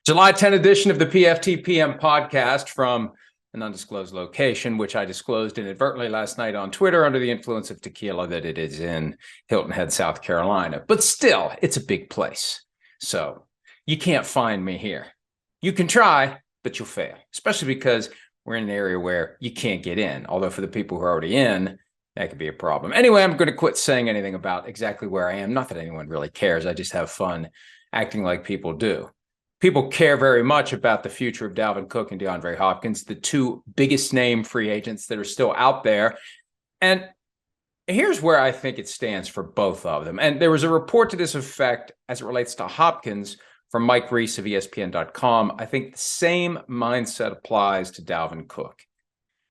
July 10 edition of the PFT PM podcast from an undisclosed location, which I disclosed inadvertently last night on Twitter under the influence of tequila, that it is in Hilton Head, South Carolina. But still, it's a big place. So you can't find me here. You can try, but you'll fail, especially because we're in an area where you can't get in. Although for the people who are already in, that could be a problem. Anyway, I'm going to quit saying anything about exactly where I am. Not that anyone really cares. I just have fun acting like people do. People care very much about the future of Dalvin Cook and DeAndre Hopkins, the two biggest name free agents that are still out there. And here's where I think it stands for both of them. And there was a report to this effect as it relates to Hopkins from Mike Reese of ESPN.com. I think the same mindset applies to Dalvin Cook.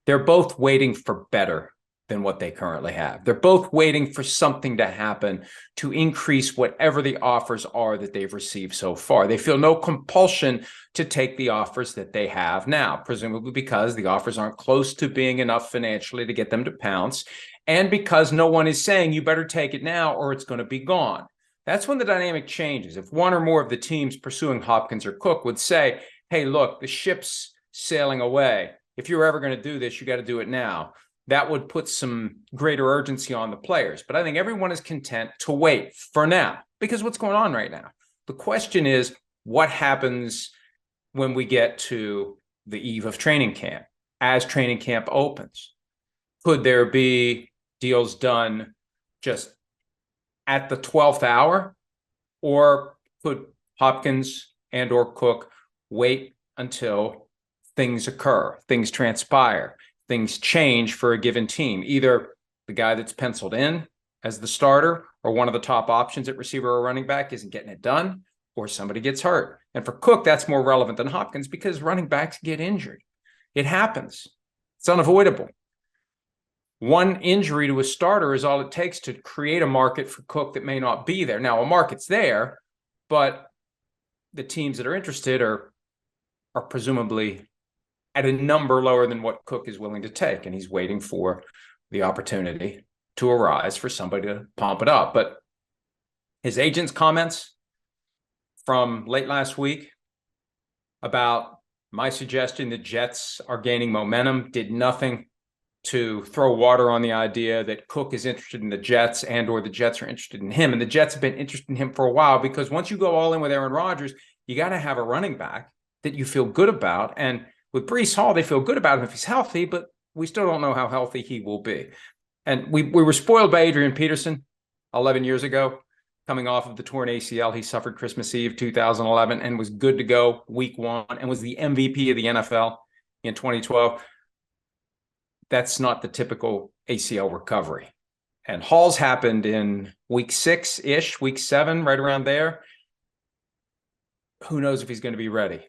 They're both waiting for better than what they currently have. They're both waiting for something to happen to increase whatever the offers are that they've received so far. They feel no compulsion to take the offers that they have now, presumably because the offers aren't close to being enough financially to get them to pounce, and because no one is saying you better take it now or it's going to be gone. That's when the dynamic changes. If one or more of the teams pursuing Hopkins or Cook would say, hey, look, the ship's sailing away. If you're ever going to do this, you got to do it now. That would put some greater urgency on the players. But I think everyone is content to wait for now because what's going on right now? The question is, what happens when we get to the eve of training camp, as training camp opens? Could there be deals done just at the 12th hour? Or could Hopkins and or Cook wait until things occur, things transpire, things change for a given team? Either the guy that's penciled in as the starter or one of the top options at receiver or running back isn't getting it done, or somebody gets hurt. And for Cook, that's more relevant than Hopkins because running backs get injured. It happens. It's unavoidable. One injury to a starter is all it takes to create a market for Cook that may not be there. Now, a market's there, but the teams that are interested are presumably at a number lower than what Cook is willing to take. And he's waiting for the opportunity to arise for somebody to pump it up. But his agent's comments from late last week about my suggestion that Jets are gaining momentum did nothing to throw water on the idea that Cook is interested in the Jets and or the Jets are interested in him. And the Jets have been interested in him for a while because once you go all in with Aaron Rodgers, you got to have a running back that you feel good about. And with Breece Hall, they feel good about him if he's healthy, but we still don't know how healthy he will be. And we were spoiled by Adrian Peterson 11 years ago, coming off of the torn ACL. He suffered Christmas Eve 2011 and was good to go week one and was the MVP of the NFL in 2012. That's not the typical ACL recovery. And Hall's happened in week 6-ish, week 7, right around there. Who knows if he's going to be ready?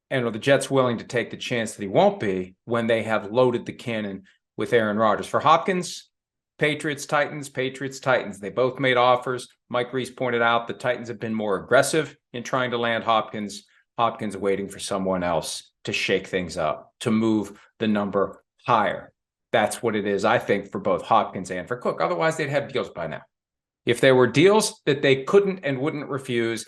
And are the Jets willing to take the chance that he won't be when they have loaded the cannon with Aaron Rodgers? For Hopkins, Patriots, Titans, Patriots, Titans. They both made offers. Mike Reese pointed out the Titans have been more aggressive in trying to land Hopkins. Hopkins waiting for someone else to shake things up, to move the number higher. That's what it is, I think, for both Hopkins and for Cook. Otherwise, they'd have deals by now. If there were deals that they couldn't and wouldn't refuse,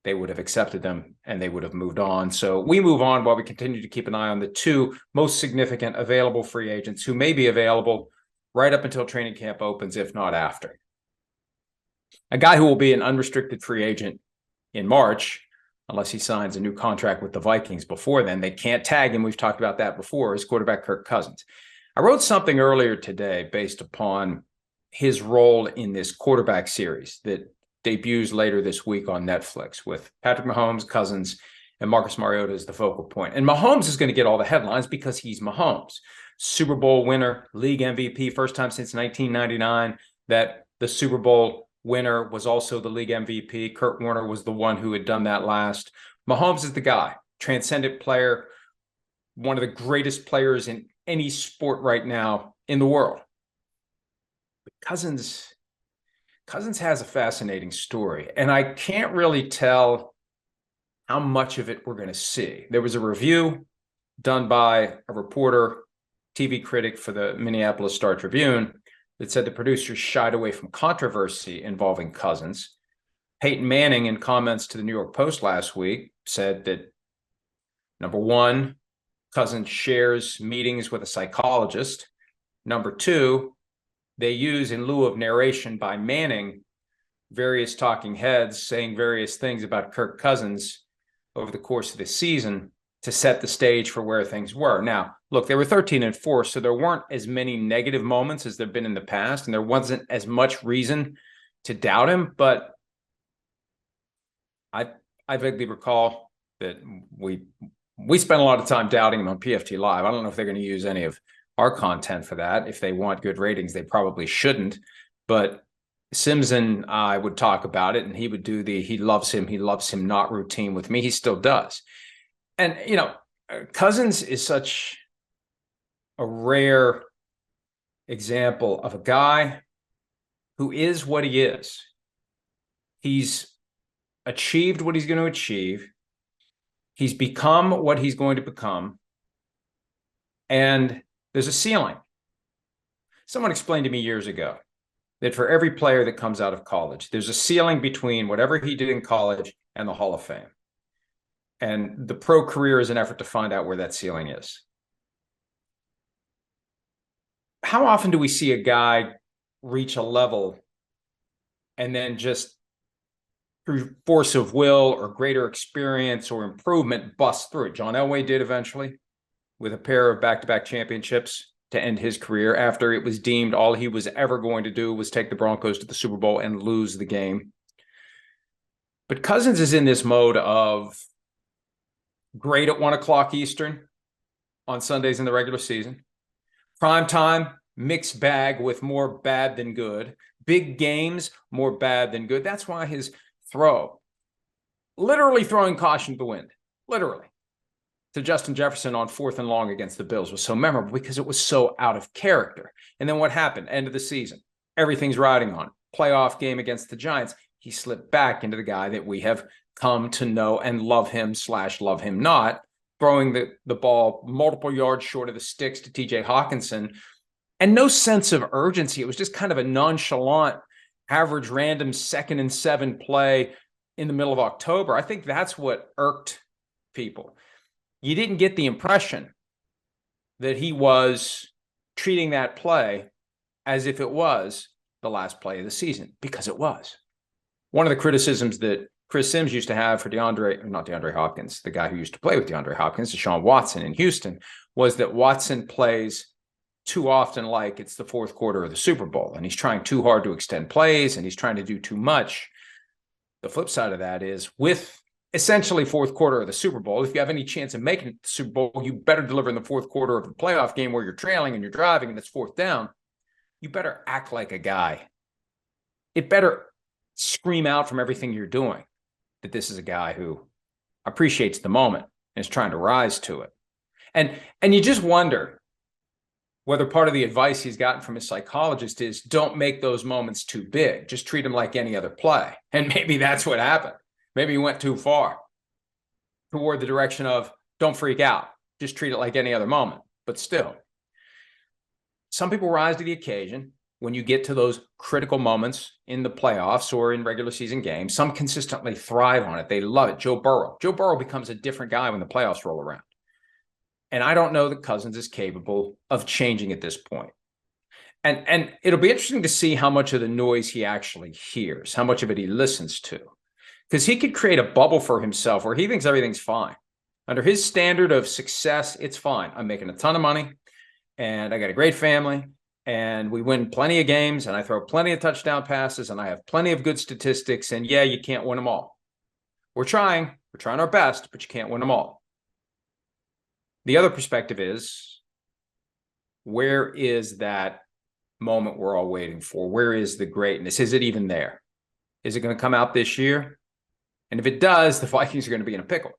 they would have accepted them and they would have moved on. So we move on while we continue to keep an eye on the two most significant available free agents who may be available right up until training camp opens, if not after. A guy who will be an unrestricted free agent in March, unless he signs a new contract with the Vikings before then. They can't tag him. We've talked about that before, is quarterback Kirk Cousins. I wrote something earlier today based upon his role in this quarterback series that debuts later this week on Netflix with Patrick Mahomes, Cousins, and Marcus Mariota as the focal point. And Mahomes is going to get all the headlines because he's Mahomes. Super Bowl winner, league MVP, first time since 1999 that the Super Bowl winner was also the league MVP. Kurt Warner was the one who had done that last. Mahomes is the guy, transcendent player, one of the greatest players in any sport right now in the world. But Cousins has a fascinating story, and I can't really tell how much of it we're going to see. There was a review done by a reporter, TV critic for the Minneapolis Star-Tribune that said the producers shied away from controversy involving Cousins. Peyton Manning, in comments to the New York Post last week, said that Number one, Cousins shares meetings with a psychologist. Number two, they use, in lieu of narration by Manning, various talking heads saying various things about Kirk Cousins over the course of the season to set the stage for where things were. Now, look, they were 13-4, so there weren't as many negative moments as there've been in the past, and there wasn't as much reason to doubt him. But I vaguely recall that we spent a lot of time doubting him on PFT Live. I don't know if they're going to use any of our content for that. If they want good ratings, they probably shouldn't. But Sims and I would talk about it, and he would do the he loves him not routine with me. He still does. And, Cousins is such a rare example of a guy who is what he is. He's achieved what he's going to achieve. He's become what he's going to become. And there's a ceiling. Someone explained to me years ago that for every player that comes out of college, there's a ceiling between whatever he did in college and the Hall of Fame. And the pro career is an effort to find out where that ceiling is. How often do we see a guy reach a level and then just through force of will or greater experience or improvement bust through it? John Elway did eventually with a pair of back-to-back championships to end his career after it was deemed all he was ever going to do was take the Broncos to the Super Bowl and lose the game. But Cousins is in this mode of great at 1 o'clock Eastern on Sundays in the regular season. Prime time, mixed bag with more bad than good. Big games, more bad than good. That's why his throw, literally throwing caution to the wind, literally, to Justin Jefferson on 4th and long against the Bills was so memorable because it was so out of character. And then what happened? End of the season. Everything's riding on. Playoff game against the Giants. He slipped back into the guy that we have come to know and love him / love him not, throwing the ball multiple yards short of the sticks to TJ Hawkinson, and no sense of urgency. It was just kind of a nonchalant, average, random 2nd and 7 play in the middle of October. I think that's what irked people. You didn't get the impression that he was treating that play as if it was the last play of the season, because it was. One of the criticisms that Chris Sims used to have for not DeAndre Hopkins, the guy who used to play with DeAndre Hopkins, Deshaun Watson in Houston, was that Watson plays too often like it's the 4th quarter of the Super Bowl, and he's trying too hard to extend plays, and he's trying to do too much. The flip side of that is, with essentially 4th quarter of the Super Bowl, if you have any chance of making it to the Super Bowl, you better deliver in the 4th quarter of the playoff game where you're trailing and you're driving and it's 4th down. You better act like a guy. It better scream out from everything you're doing that this is a guy who appreciates the moment and is trying to rise to it. And you just wonder whether part of the advice he's gotten from his psychologist is don't make those moments too big. Just treat them like any other play. And maybe that's what happened. Maybe he went too far toward the direction of don't freak out. Just treat it like any other moment. But still, some people rise to the occasion when you get to those critical moments in the playoffs or in regular season games. Some consistently thrive on it. They love it. Joe Burrow becomes a different guy when the playoffs roll around. And I don't know that Cousins is capable of changing at this point. And it'll be interesting to see how much of the noise he actually hears, how much of it he listens to. Because he could create a bubble for himself where he thinks everything's fine. Under his standard of success, it's fine. I'm making a ton of money, and I got a great family, and we win plenty of games, and I throw plenty of touchdown passes, and I have plenty of good statistics, and yeah, you can't win them all. We're trying our best, but you can't win them all. The other perspective is, where is that moment we're all waiting for? Where is the greatness? Is it even there? Is it going to come out this year? And if it does, the Vikings are going to be in a pickle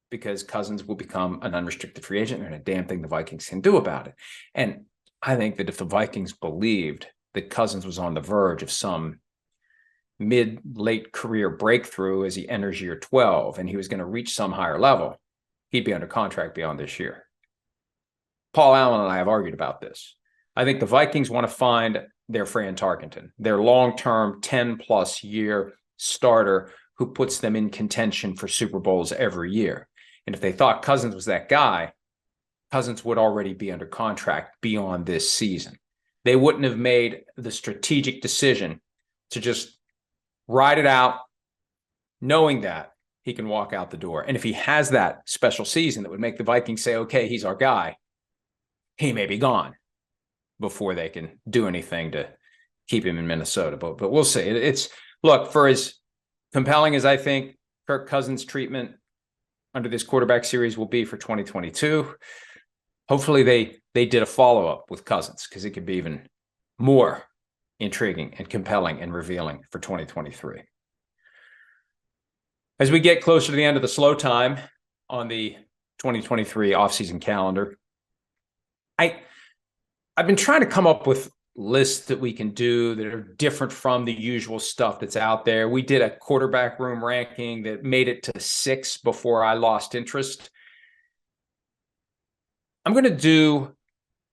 because Cousins will become an unrestricted free agent and a damn thing the Vikings can do about it. And I think that if the Vikings believed that Cousins was on the verge of some mid-late career breakthrough as he enters year 12 and he was going to reach some higher level, he'd be under contract beyond this year. Paul Allen and I have argued about this. I think the Vikings want to find their Fran Tarkenton, their long-term 10-plus year starter who puts them in contention for Super Bowls every year. And if they thought Cousins was that guy, Cousins would already be under contract beyond this season. They wouldn't have made the strategic decision to just ride it out, knowing that he can walk out the door. And if he has that special season that would make the Vikings say, okay, he's our guy, he may be gone before they can do anything to keep him in Minnesota. But we'll see. It's look, for as compelling as I think Kirk Cousins' treatment under this quarterback series will be for 2022, hopefully they did a follow-up with Cousins, because it could be even more intriguing and compelling and revealing for 2023. As we get closer to the end of the slow time on the 2023 offseason calendar, I've been trying to come up with lists that we can do that are different from the usual stuff that's out there. We did a quarterback room ranking that made it to 6 before I lost interest. I'm going to do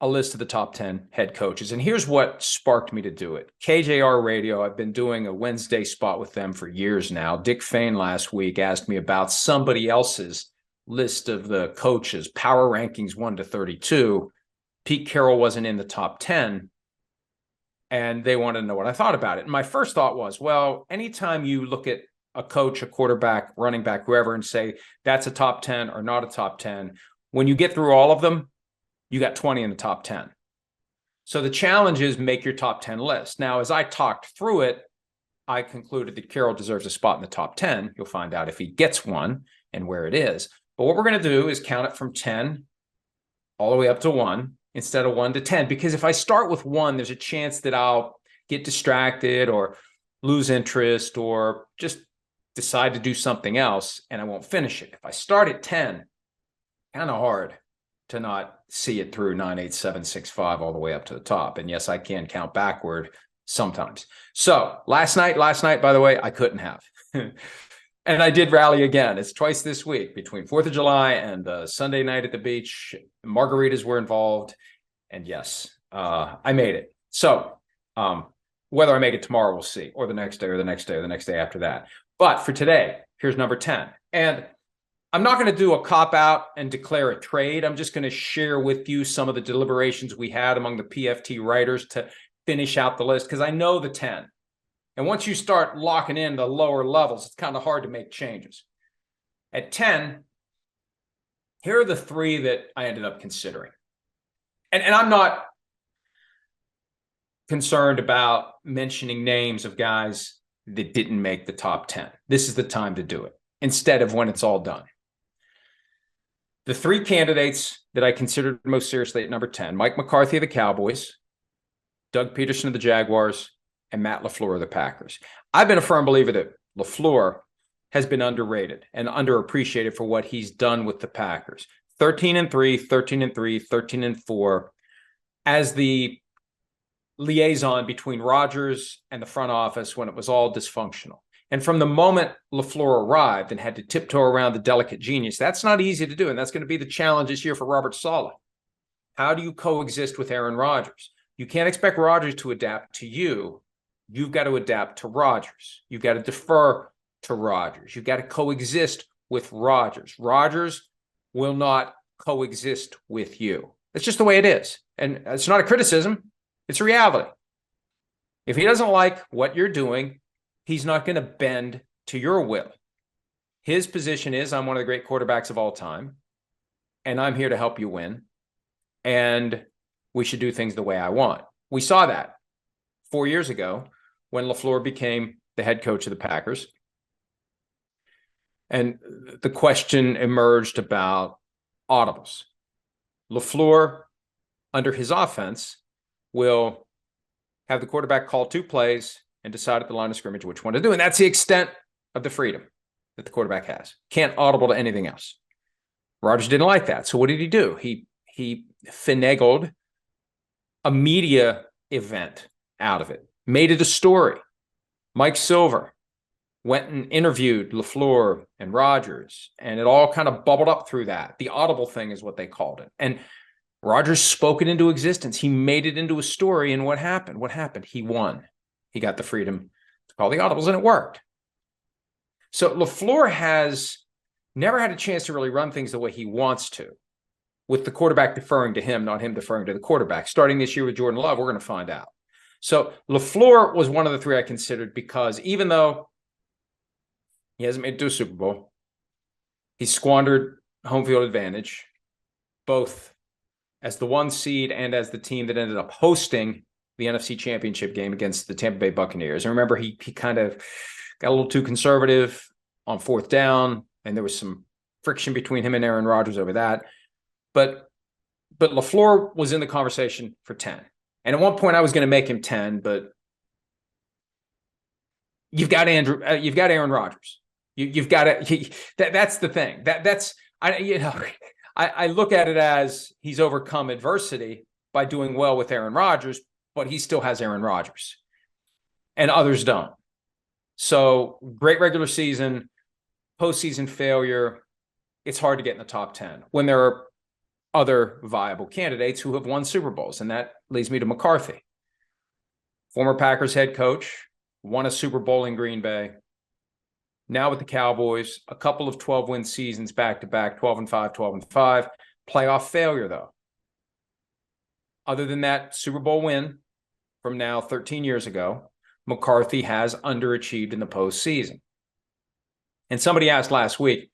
a list of the top 10 head coaches, and here's what sparked me to do it. KJR Radio, I've been doing a Wednesday spot with them for years now. Dick Fain last week asked me about somebody else's list of the coaches, power rankings 1 to 32. Pete Carroll wasn't in the top 10, and they wanted to know what I thought about it. And my first thought was, well, anytime you look at a coach, a quarterback, running back, whoever, and say that's a top 10 or not a top 10, when you get through all of them, you got 20 in the top 10. So the challenge is make your top 10 list. Now, as I talked through it, I concluded that Carroll deserves a spot in the top 10. You'll find out if he gets one and where it is. But what we're going to do is count it from 10 all the way up to 1 instead of 1 to 10. Because if I start with 1, there's a chance that I'll get distracted or lose interest or just decide to do something else and I won't finish it. If I start at 10, kind of hard to not see it through 9, 8, 7, 6, 5 all the way up to the top. And yes, I can count backward sometimes. So last night, by the way, I couldn't have. And I did rally again. It's twice this week between 4th of July and Sunday night at the beach. Margaritas were involved. And yes, I made it. So whether I make it tomorrow, we'll see, or the next day or the next day or the next day after that. But for today, here's number 10. And I'm not going to do a cop-out and declare a trade. I'm just going to share with you some of the deliberations we had among the PFT writers to finish out the list, because I know the 10. And once you start locking in the lower levels, it's kind of hard to make changes. At 10, here are the 3 that I ended up considering. And I'm not concerned about mentioning names of guys that didn't make the top 10. This is the time to do it instead of when it's all done. The 3 candidates that I considered most seriously at number 10, Mike McCarthy of the Cowboys, Doug Peterson of the Jaguars, and Matt LaFleur of the Packers. I've been a firm believer that LaFleur has been underrated and underappreciated for what he's done with the Packers. 13-3, 13-3, 13-4 as the liaison between Rodgers and the front office when it was all dysfunctional. And from the moment LaFleur arrived and had to tiptoe around the delicate genius, that's not easy to do. And that's going to be the challenge this year for Robert Saleh. How do you coexist with Aaron Rodgers? You can't expect Rodgers to adapt to you. You've got to adapt to Rodgers. You've got to defer to Rodgers. You've got to coexist with Rodgers. Rodgers will not coexist with you. That's just the way it is. And it's not a criticism. It's a reality. If he doesn't like what you're doing, he's not going to bend to your will. His position is, I'm one of the great quarterbacks of all time, and I'm here to help you win, and we should do things the way I want. We saw that 4 years ago when LaFleur became the head coach of the Packers, and the question emerged about audibles. LaFleur, under his offense, will have the quarterback call 2 plays and decide at the line of scrimmage which one to do. And that's the extent of the freedom that the quarterback has. Can't audible to anything else. Rodgers didn't like that. So what did he do? He finagled a media event out of it, made it a story. Mike Silver went and interviewed LaFleur and Rodgers, and it all kind of bubbled up through that. The audible thing is what they called it. And Rodgers spoke it into existence. He made it into a story, and what happened? What happened? He won. He got the freedom to call the audibles, and it worked. So LaFleur has never had a chance to really run things the way he wants to, with the quarterback deferring to him, not him deferring to the quarterback. Starting this year with Jordan Love, we're going to find out. So LaFleur was one of the three I considered, because even though he hasn't made it to a Super Bowl, he squandered home field advantage, both as the 1 seed and as the team that ended up hosting the NFC Championship game against the Tampa Bay Buccaneers. And remember, he kind of got a little too conservative on 4th down, and there was some friction between him and Aaron Rodgers over that. But LaFleur was in the conversation for 10. And at one point I was going to make him 10, but you've got Aaron Rodgers. You've got to, that's the thing. I look at it as he's overcome adversity by doing well with Aaron Rodgers, but he still has Aaron Rodgers and others don't. So great regular season, postseason failure. It's hard to get in the top 10 when there are other viable candidates who have won Super Bowls. And that leads me to McCarthy. Former Packers head coach, won a Super Bowl in Green Bay. Now with the Cowboys, a couple of 12-win seasons back-to-back, 12-5, 12-5. Playoff failure, though. Other than that Super Bowl win from now 13 years ago, McCarthy has underachieved in the postseason. And somebody asked last week,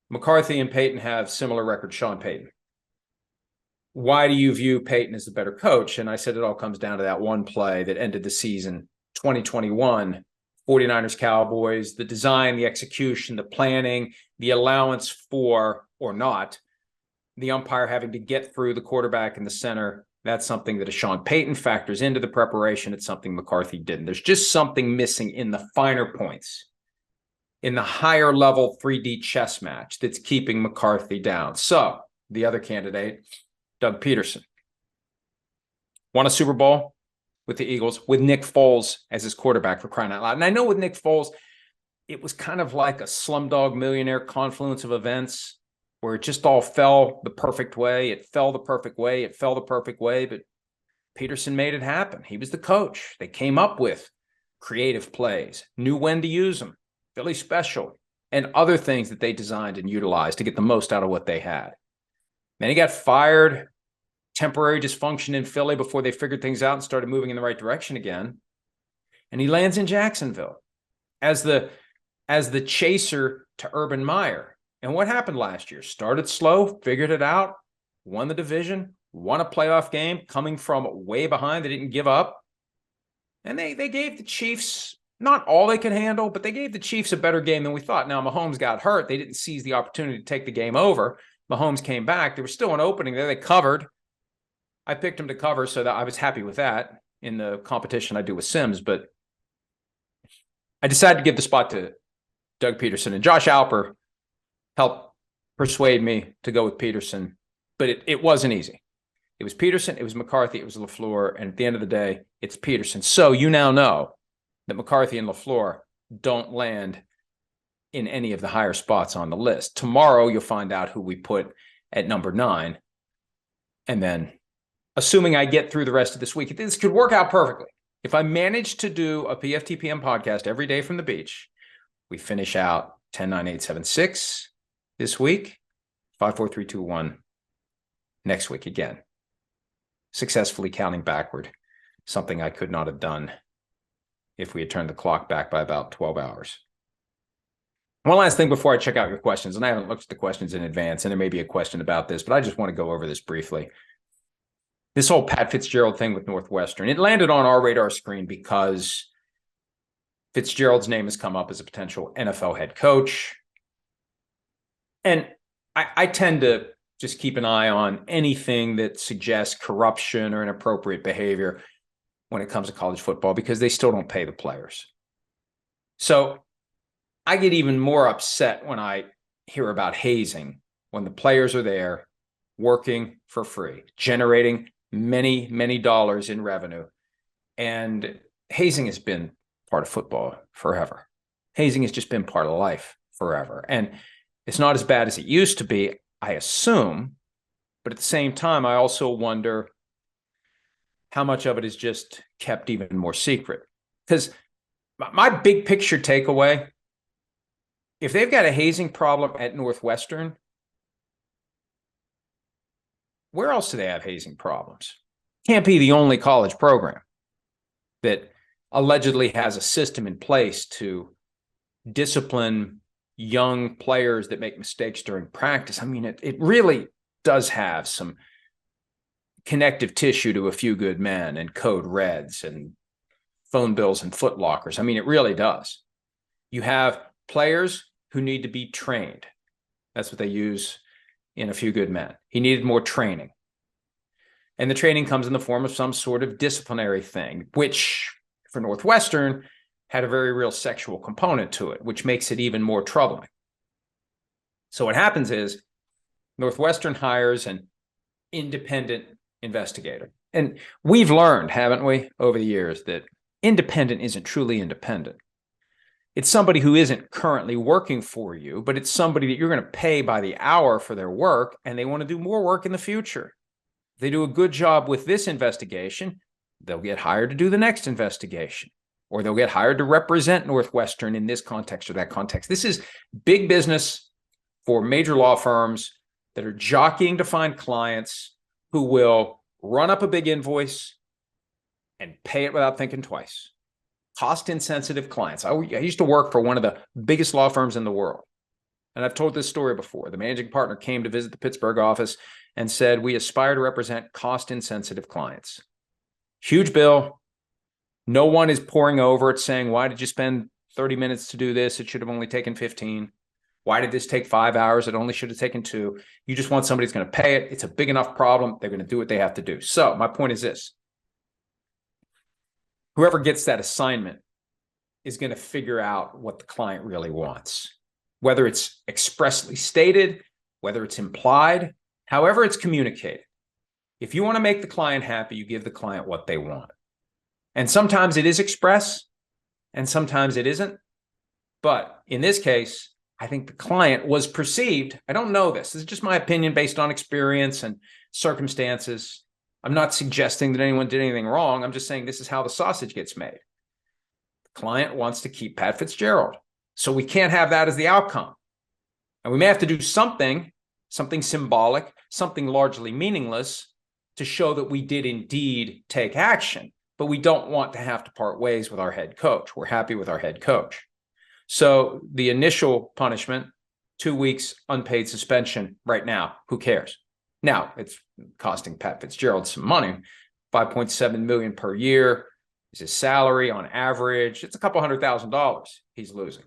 McCarthy and Payton have similar records, Sean Payton. Why do you view Payton as the better coach? And I said it all comes down to that one play that ended the season, 2021, 49ers Cowboys, the design, the execution, the planning, the allowance for, or not, the umpire having to get through the quarterback in the center. That's something that a Sean Payton factors into the preparation. It's something McCarthy didn't. There's just something missing in the finer points, in the higher level 3D chess match that's keeping McCarthy down. So the other candidate, Doug Peterson, won a Super Bowl with the Eagles with Nick Foles as his quarterback, for crying out loud. And I know with Nick Foles, it was kind of like a Slumdog Millionaire confluence of events where it just all fell the perfect way. It fell the perfect way. It fell the perfect way. But Peterson made it happen. He was the coach. They came up with creative plays, knew when to use them, Philly special, and other things that they designed and utilized to get the most out of what they had. Then he got fired, temporary dysfunction in Philly before they figured things out and started moving in the right direction again. And he lands in Jacksonville as the chaser to Urban Meyer. And what happened last year? Started slow, figured it out, won the division, won a playoff game, coming from way behind. They didn't give up. And they gave the Chiefs not all they could handle, but they gave the Chiefs a better game than we thought. Now, Mahomes got hurt. They didn't seize the opportunity to take the game over. Mahomes came back. There was still an opening there. They covered. I picked them to cover, so that I was happy with that in the competition I do with Sims. But I decided to give the spot to Doug Peterson. And Josh Alper helped persuade me to go with Peterson. But it wasn't easy. It was Peterson, it was McCarthy, it was LaFleur. And at the end of the day, it's Peterson. So you now know that McCarthy and LaFleur don't land in any of the higher spots on the list. Tomorrow, you'll find out who we put at number 9. And then, assuming I get through the rest of this week, this could work out perfectly. If I manage to do a PFT PM podcast every day from the beach, we finish out 10, 9, 8, 7, 6 this week, 5, 4, 3, 2, 1 next week again. Successfully counting backward, something I could not have done if we had turned the clock back by about 12 hours. One last thing before I check out your questions, and I haven't looked at the questions in advance, and there may be a question about this, but I just want to go over this briefly. This whole Pat Fitzgerald thing with Northwestern, it landed on our radar screen because Fitzgerald's name has come up as a potential NFL head coach. And I tend to just keep an eye on anything that suggests corruption or inappropriate behavior when it comes to college football, because they still don't pay the players. So I get even more upset when I hear about hazing, when the players are there working for free, generating many, many dollars in revenue. And hazing has been part of football forever. Hazing has just been part of life forever. And it's not as bad as it used to be, I assume. But at the same time, I also wonder how much of it is just kept even more secret. Because my big picture takeaway if they've got a hazing problem at Northwestern, where else do they have hazing problems? Can't be the only college program that allegedly has a system in place to discipline young players that make mistakes during practice. I mean, it really does have some connective tissue to A Few Good Men and Code Reds and phone bills and foot lockers. I mean, it really does. You have players who need to be trained. That's what they use in A Few Good Men. He needed more training. And the training comes in the form of some sort of disciplinary thing, which for Northwestern had a very real sexual component to it, which makes it even more troubling. So what happens is Northwestern hires an independent investigator. And we've learned, haven't we, over the years, that independent isn't truly independent. It's somebody who isn't currently working for you, but it's somebody that you're going to pay by the hour for their work, and they want to do more work in the future. If they do a good job with this investigation, they'll get hired to do the next investigation, or they'll get hired to represent Northwestern in this context or that context. This is big business for major law firms that are jockeying to find clients who will run up a big invoice and pay it without thinking twice. Cost-insensitive clients. I used to work for one of the biggest law firms in the world. And I've told this story before. The managing partner came to visit the Pittsburgh office and said, we aspire to represent cost-insensitive clients. Huge bill. No one is pouring over it saying, why did you spend 30 minutes to do this? It should have only taken 15. Why did this take 5 hours? It only should have taken 2. You just want somebody who's going to pay it. It's a big enough problem. They're going to do what they have to do. So my point is this. Whoever gets that assignment is going to figure out what the client really wants, whether it's expressly stated, whether it's implied, however it's communicated. If you want to make the client happy, you give the client what they want. And sometimes it is express, and sometimes it isn't. But in this case, I think the client was perceived. I don't know this. This is just my opinion based on experience and circumstances. I'm not suggesting that anyone did anything wrong. I'm just saying this is how the sausage gets made. The client wants to keep Pat Fitzgerald. So we can't have that as the outcome. And we may have to do something symbolic, something largely meaningless to show that we did indeed take action. But we don't want to have to part ways with our head coach. We're happy with our head coach. So the initial punishment, 2 weeks unpaid suspension right now, who cares? Now, it's costing Pat Fitzgerald some money, $5.7 million per year is his salary on average. It's a couple $100,000 he's losing.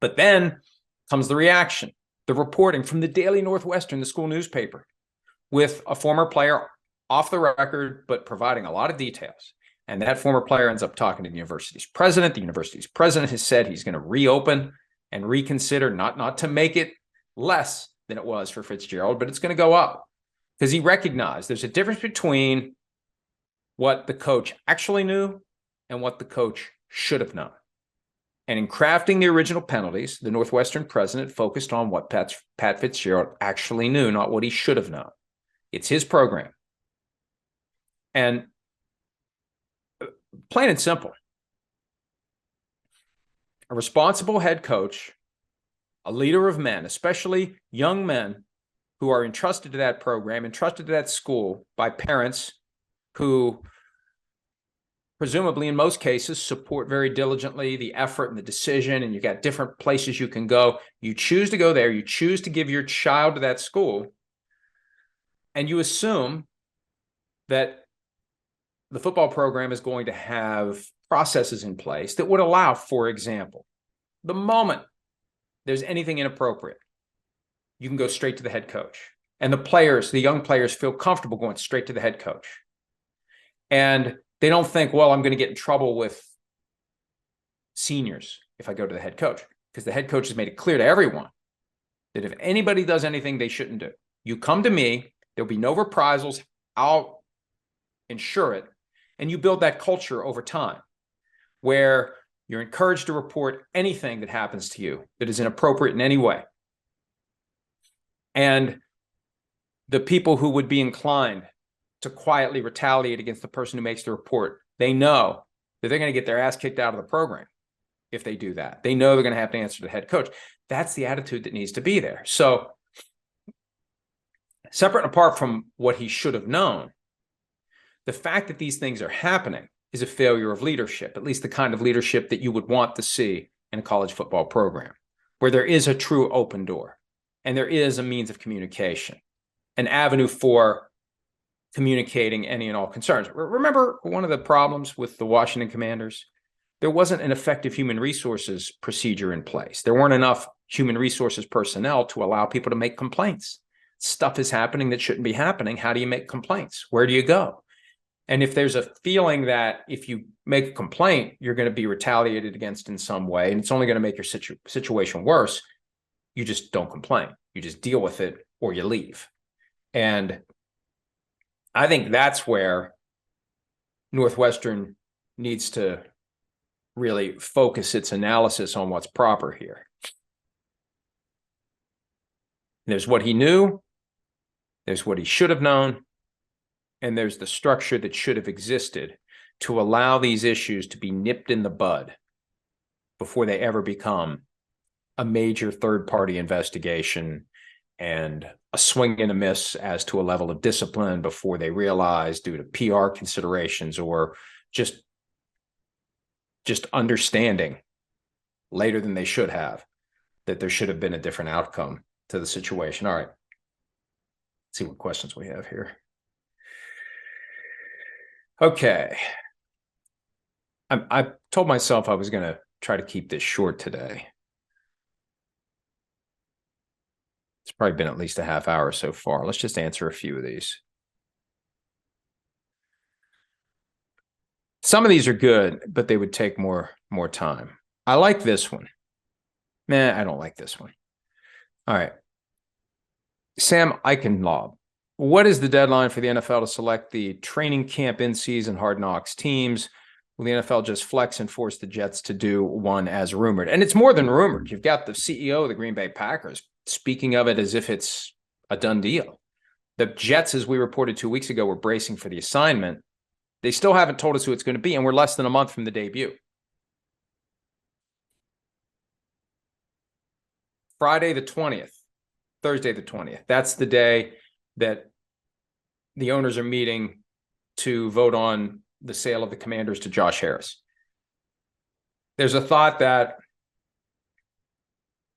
But then comes the reaction, the reporting from the Daily Northwestern, the school newspaper, with a former player off the record, but providing a lot of details. And that former player ends up talking to the university's president. The university's president has said he's going to reopen and reconsider, not to make it less than it was for Fitzgerald, but it's going to go up because he recognized there's a difference between what the coach actually knew and what the coach should have known. And in crafting the original penalties, the Northwestern president focused on what Pat Fitzgerald actually knew, not what he should have known. It's his program. And plain and simple, a responsible head coach, a leader of men, especially young men who are entrusted to that program, entrusted to that school by parents who presumably in most cases support very diligently the effort and the decision, and you got different places you can go. You choose to go there, you choose to give your child to that school, and you assume that the football program is going to have processes in place that would allow, for example, the moment there's anything inappropriate, you can go straight to the head coach. And the players, the young players, feel comfortable going straight to the head coach. And they don't think, well, I'm going to get in trouble with seniors if I go to the head coach, because the head coach has made it clear to everyone that if anybody does anything they shouldn't do, you come to me, there'll be no reprisals, I'll ensure it. And you build that culture over time where you're encouraged to report anything that happens to you that is inappropriate in any way. And the people who would be inclined to quietly retaliate against the person who makes the report, they know that they're going to get their ass kicked out of the program. if they do that. They know they're going to have to answer to the head coach. That's the attitude that needs to be there. So separate and apart from what he should have known, the fact that these things are happening is a failure of leadership, at least the kind of leadership that you would want to see in a college football program, where there is a true open door and there is a means of communication, an avenue for communicating any and all concerns. Remember one of the problems with the Washington Commanders? There wasn't an effective human resources procedure in place. There weren't enough human resources personnel to allow people to make complaints. Stuff is happening that shouldn't be happening. How do you make complaints? Where do you go? And if there's a feeling that if you make a complaint, you're going to be retaliated against in some way, and it's only going to make your situation worse, you just don't complain. You just deal with it or you leave. And I think that's where Northwestern needs to really focus its analysis on what's proper here. There's what he knew, there's what he should have known, and there's the structure that should have existed to allow these issues to be nipped in the bud before they ever become a major third-party investigation and a swing and a miss as to a level of discipline before they realize, due to PR considerations or just understanding later than they should have, that there should have been a different outcome to the situation. All right. Let's see what questions we have here. Okay. I told myself I was going to try to keep this short today. It's probably been at least a half hour so far. Let's just answer a few of these. Some of these are good, but they would take more time. I like this one. I don't like this one. All right. Sam Eichenlaub. What is the deadline for the NFL to select the training camp in-season Hard Knocks teams? Will the NFL just flex and force the Jets to do one as rumored? And it's more than rumored. You've got the CEO of the Green Bay Packers speaking of it as if it's a done deal. The Jets, as we reported 2 weeks ago, were bracing for the assignment. They still haven't told us who it's going to be, and we're less than a month from the debut. Friday the 20th, Thursday the 20th. That's the day that the owners are meeting to vote on the sale of the Commanders to Josh Harris. There's a thought that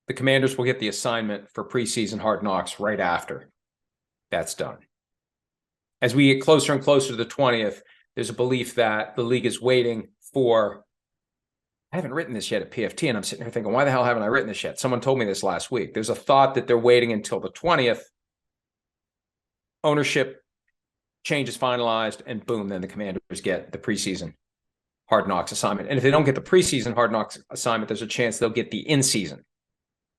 the Commanders will get the assignment for preseason Hard Knocks right after that's done. As we get closer and closer to the 20th, there's a belief that the league is waiting for, I haven't written this yet at PFT, and I'm sitting here thinking, why the hell haven't I written this yet? Someone told me this last week. There's a thought that they're waiting until the 20th. Ownership change is finalized, and boom, then the Commanders get the preseason Hard Knocks assignment. And if they don't get the preseason Hard Knocks assignment, there's a chance they'll get the in-season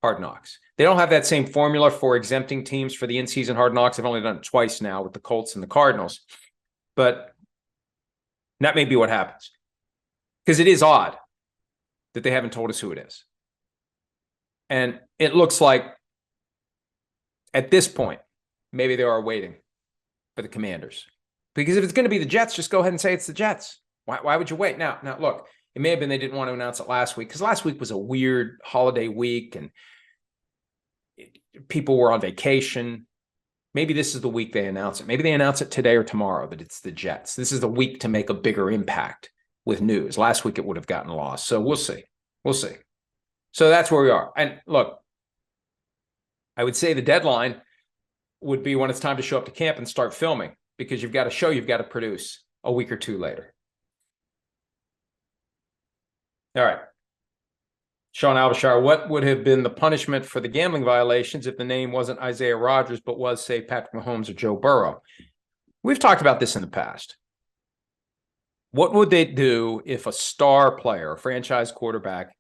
Hard Knocks. They don't have that same formula for exempting teams for the in-season Hard Knocks. They've only done it twice now with the Colts and the Cardinals. But that may be what happens. Because it is odd that they haven't told us who it is. And it looks like at this point, maybe they are waiting for the Commanders. Because if it's going to be the Jets, just go ahead and say it's the Jets. Why would you wait? Now, look, it may have been they didn't want to announce it last week, because last week was a weird holiday week and people were on vacation. Maybe this is the week they announce it. Maybe they announce it today or tomorrow that it's the Jets. This is the week to make a bigger impact with news. Last week it would have gotten lost. So we'll see. We'll see. So that's where we are. And look, I would say the deadline would be when it's time to show up to camp and start filming, because you've got a show you've got to produce a week or two later. All right. Sean Albashar, what would have been the punishment for the gambling violations if the name wasn't Isaiah Rodgers, but was, say, Patrick Mahomes or Joe Burrow? We've talked about this in the past. What would they do if a star player, a franchise quarterback,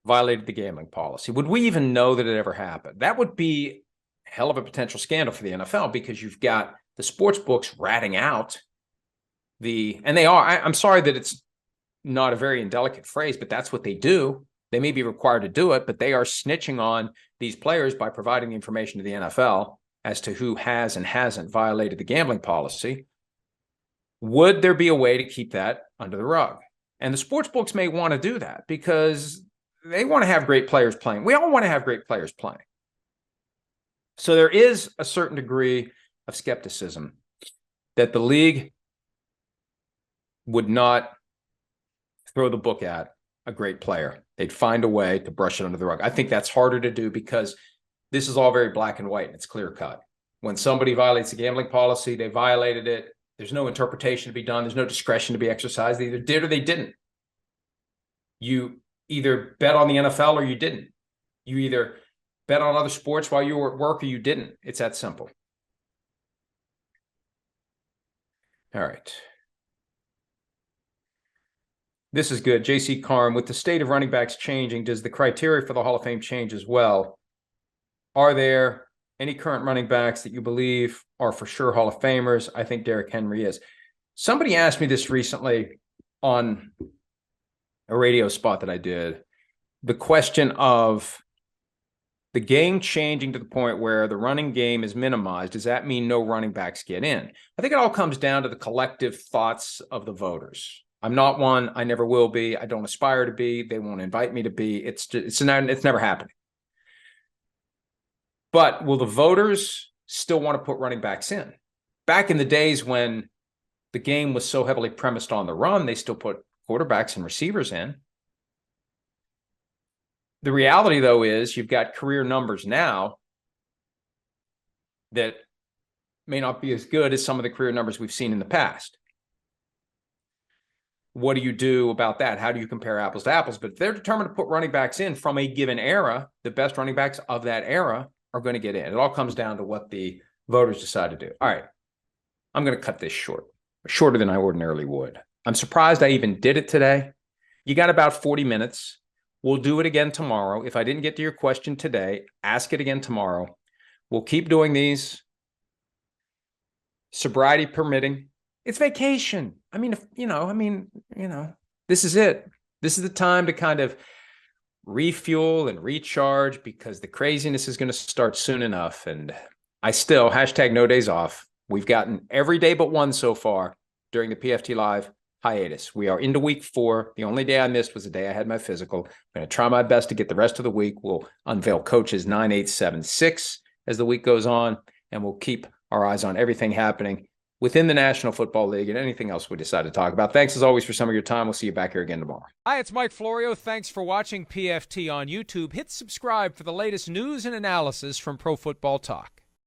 violated the gambling policy? Would we even know that it ever happened? That would be a hell of a potential scandal for the NFL, because you've got the sports books ratting out and they are, I'm sorry that it's not a very indelicate phrase, but that's what they do. They may be required to do it, but they are snitching on these players by providing the information to the NFL as to who has and hasn't violated the gambling policy. Would there be a way to keep that under the rug? And the sports books may want to do that, because they want to have great players playing. We all want to have great players playing. So there is a certain degree of skepticism that the league would not throw the book at a great player. They'd find a way to brush it under the rug. I think that's harder to do because this is all very black and white and it's clear cut. When somebody violates the gambling policy, they violated it. There's no interpretation to be done. There's no discretion to be exercised. They either did or they didn't. You either bet on the NFL or you didn't. You either bet on other sports while you were at work or you didn't. It's that simple. All right. This is good. JC Carm, with the state of running backs changing, does the criteria for the Hall of Fame change as well? Are there any current running backs that you believe are for sure Hall of Famers? I think Derrick Henry is. Somebody asked me this recently on a radio spot that I did. The question of the game changing to the point where the running game is minimized, does that mean no running backs get in? I think it all comes down to the collective thoughts of the voters. I'm not one. I never will be. I don't aspire to be. They won't invite me to be. It's never happening. But will the voters still want to put running backs in? Back in the days when the game was so heavily premised on the run, they still put quarterbacks and receivers in. The reality, though, is you've got career numbers now that may not be as good as some of the career numbers we've seen in the past. What do you do about that? How do you compare apples to apples? But if they're determined to put running backs in from a given era, the best running backs of that era are going to get in. It all comes down to what the voters decide to do. All right, I'm going to cut this short, shorter than I ordinarily would. I'm surprised I even did it today. You got about 40 minutes. We'll do it again tomorrow. If I didn't get to your question today, ask it again tomorrow. We'll keep doing these, sobriety permitting. It's vacation. This is it. This is the time to kind of refuel and recharge because the craziness is going to start soon enough. And I still, hashtag no days off. We've gotten every day but one so far during the PFT Live hiatus. We are into week 4. The only day I missed was the day I had my physical. I'm going to try my best to get the rest of the week. We'll unveil coaches 9876 as the week goes on, and we'll keep our eyes on everything happening within the National Football League and anything else we decide to talk about. Thanks, as always, for some of your time. We'll see you back here again tomorrow. Hi, it's Mike Florio. Thanks for watching PFT on YouTube. Hit subscribe for the latest news and analysis from Pro Football Talk.